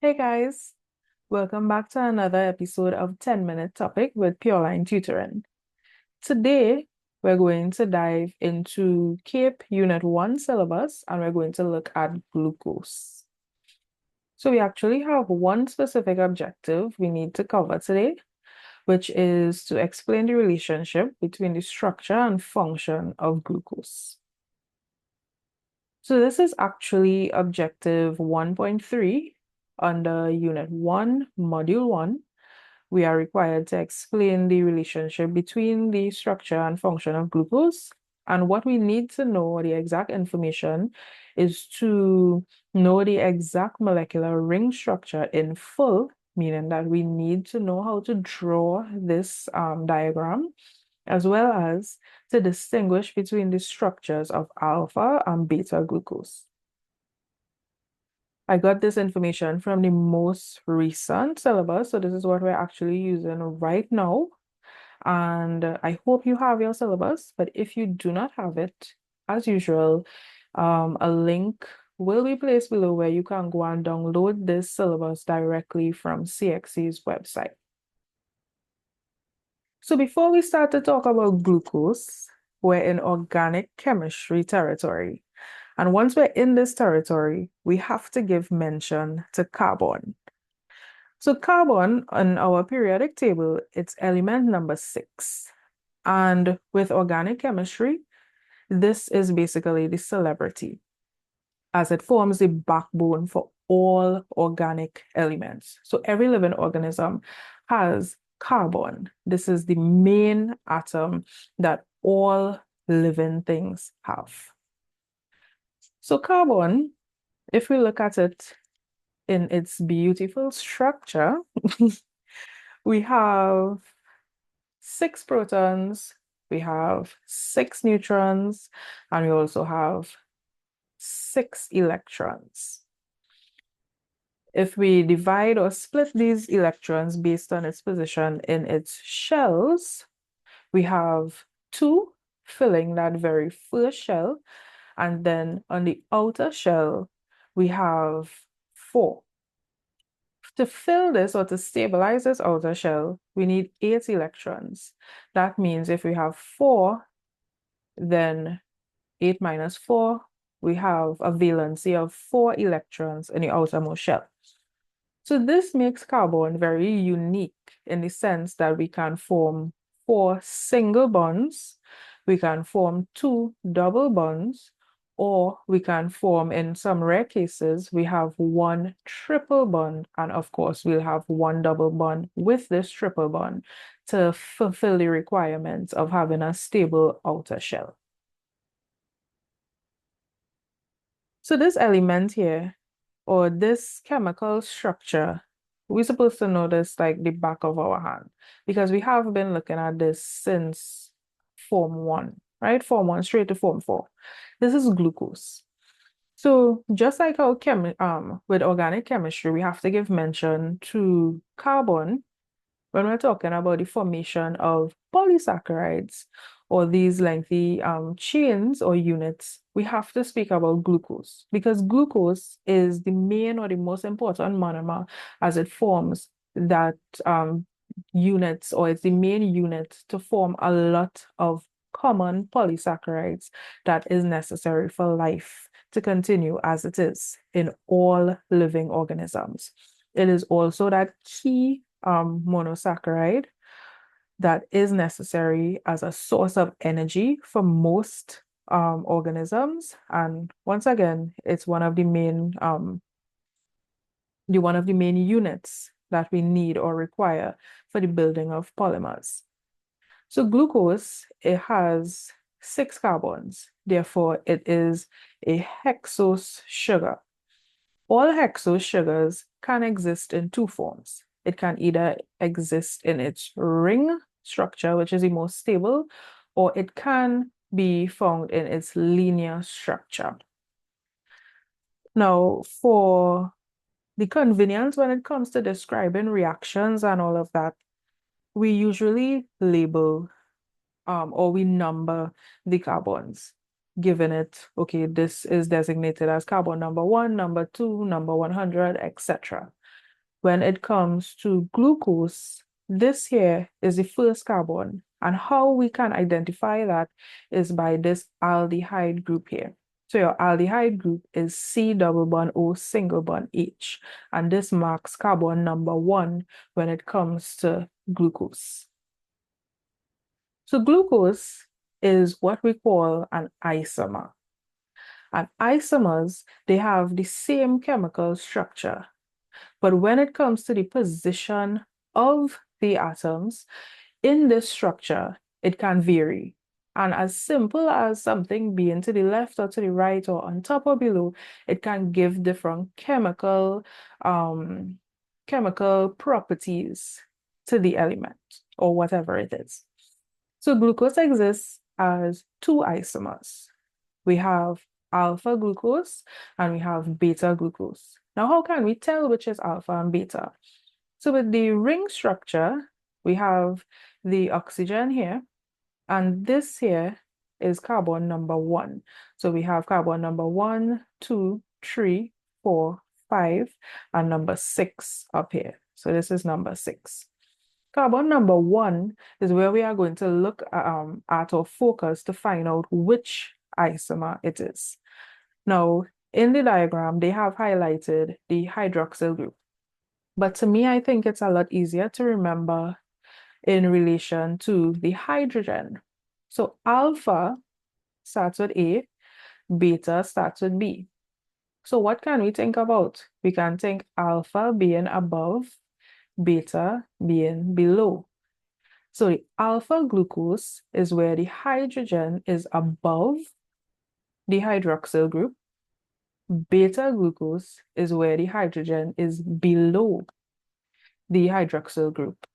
Hey guys, welcome back to another episode of 10-Minute Topic with Pure Line Tutoring. Today, we're going to dive into CAPE Unit 1 syllabus and we're going to look at glucose. So we actually have one specific objective we need to cover today, which is to explain the relationship between the structure and function of glucose. So this is actually objective 1.3 under Unit 1, Module 1. We are required to explain the relationship between the structure and function of glucose. And what we need to know, the exact information, is to know the exact molecular ring structure in full, meaning that we need to know how to draw this diagram, as well as to distinguish between the structures of alpha and beta glucose. I got this information from the most recent syllabus, so this is what we're actually using right now. And I hope you have your syllabus, but if you do not have it, as usual, a link will be placed below where you can go and download this syllabus directly from CXC's website. So before we start to talk about glucose, we're in organic chemistry territory. And once we're in this territory, we have to give mention to carbon. So carbon on our periodic table, it's element number 6. And with organic chemistry, this is basically the celebrity, as it forms the backbone for all organic elements. So every living organism has carbon. This is the main atom that all living things have. So carbon, if we look at it in its beautiful structure, we have 6 protons, we have 6 neutrons, and we also have 6 electrons. If we divide or split these electrons based on its position in its shells, we have 2 filling that very first shell, and then on the outer shell, we have 4. To fill this or to stabilize this outer shell, we need 8 electrons. That means if we have 4, then 8 minus 4, we have a valency of 4 electrons in the outermost shell. So this makes carbon very unique in the sense that we can form 4 single bonds, we can form 2 double bonds, or we can form, in some rare cases, we have 1 triple bond, and of course, we'll have 1 double bond with this triple bond to fulfill the requirements of having a stable outer shell. So this element here, or this chemical structure, we're supposed to know this like the back of our hand, because we have been looking at this since Form 1, right? Form 1 straight to Form 4. This is glucose. So just like our with organic chemistry, we have to give mention to carbon when we're talking about the formation of polysaccharides, or these lengthy chains or units. We have to speak about glucose, because glucose is the main or the most important monomer, as it forms that units, or it's the main unit to form a lot of common polysaccharides that is necessary for life to continue as it is in all living organisms. It is also that key monosaccharide that is necessary as a source of energy for most organisms. And once again, it's one of the main units that we need or require for the building of polymers. So glucose, it has 6 carbons. Therefore, it is a hexose sugar. All hexose sugars can exist in 2 forms. It can either exist in its ring structure, which is the most stable, or it can be found in its linear structure. Now, for the convenience when it comes to describing reactions and all of that, we usually label or we number the carbons, given it, okay, this is designated as carbon number 1, number 2, number 100, etc. when it comes to glucose, this here is the first carbon. And how we can identify that is by this aldehyde group here. So your aldehyde group is C double bond O single bond H. And this marks carbon number 1 when it comes to glucose. So glucose is what we call an isomer. And isomers, they have the same chemical structure. But when it comes to the position of the atoms in this structure, it can vary. And as simple as something being to the left or to the right or on top or below, it can give different chemical properties to the element or whatever it is. So glucose exists as two isomers. We have alpha glucose and we have beta glucose. Now, how can we tell which is alpha and beta? So with the ring structure, we have the oxygen here, and this here is carbon number 1. So we have carbon number 1, 2, 3, 4, 5, and number 6 up here. So this is number 6. Carbon number 1 is where we are going to look at or focus to find out which isomer it is. Now, in the diagram, they have highlighted the hydroxyl group. But to me, I think it's a lot easier to remember in relation to the hydrogen. So alpha starts with A, beta starts with B. So what can we think about? We can think alpha being above, beta being below. So the alpha glucose is where the hydrogen is above the hydroxyl group. Beta glucose is where the hydrogen is below the hydroxyl group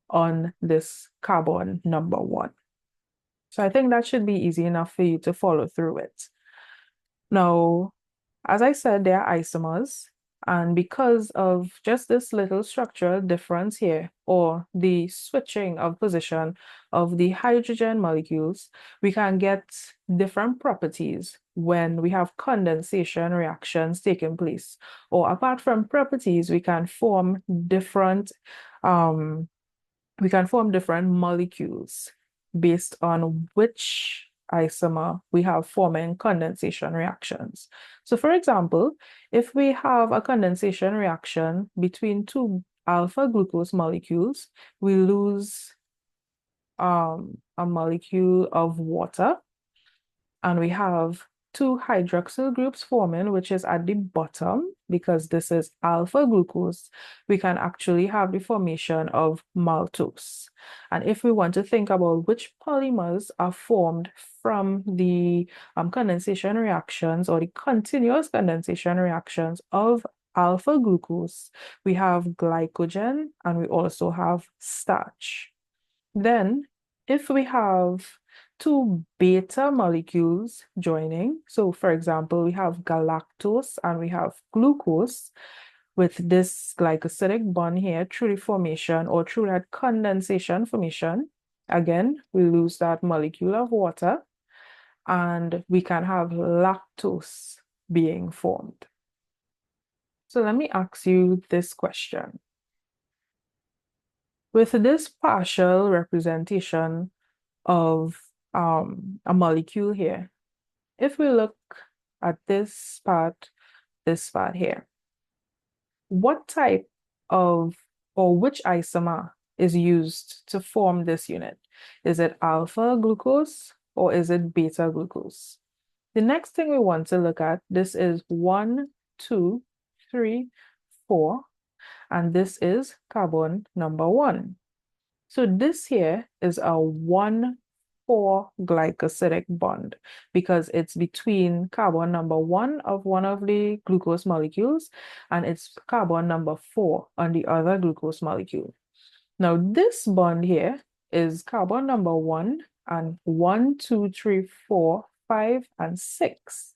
on this carbon number 1. So I think that should be easy enough for you to follow through it. Now, as I said, they are isomers. And because of just this little structural difference here, or the switching of position of the hydrogen molecules, we can get different properties when we have condensation reactions taking place. Or apart from properties, we can form different molecules based on which isomer we have forming condensation reactions. So for example, if we have a condensation reaction between two alpha glucose molecules, we lose a molecule of water, and we have two hydroxyl groups forming, which is at the bottom, because this is alpha glucose, we can actually have the formation of maltose. And if we want to think about which polymers are formed from the condensation reactions or the continuous condensation reactions of alpha glucose, we have glycogen and we also have starch. Then, if we have two beta molecules joining, so for example, we have galactose and we have glucose, with this glycosidic bond here through the formation or through that condensation formation, again, we lose that molecule of water and we can have lactose being formed. So let me ask you this question. With this partial representation of a molecule here, if we look at this part here, what type of or which isomer is used to form this unit? Is it alpha glucose or is it beta glucose? The next thing we want to look at, this is 1, 2, 3, 4, and this is carbon number 1. So this here is a 1,4 glycosidic bond because it's between carbon number 1 of one of the glucose molecules and it's carbon number 4 on the other glucose molecule. Now this bond here is carbon number 1 and 1, 2, 3, 4, 5, and 6.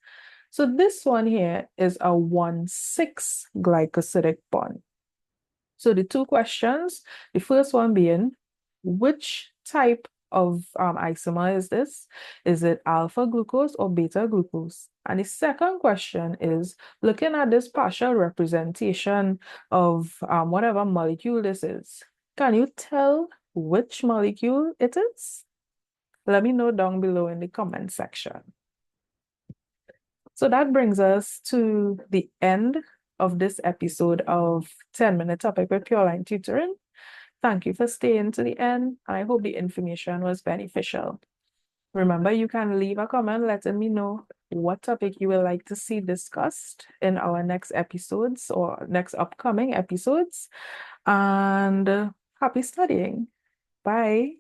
So this one here is a 1,6 glycosidic bond. So the two questions, the first one being, which type of isomer is this? Is it alpha glucose or beta glucose? And the second question is, looking at this partial representation of whatever molecule this is, can you tell which molecule it is? Let me know down below in the comment section. So that brings us to the end of this episode of 10-Minute Topic with Pure Line Tutoring. Thank you for staying to the end. I hope the information was beneficial. Remember, you can leave a comment letting me know what topic you would like to see discussed in our next episodes or next upcoming episodes. And happy studying. Bye.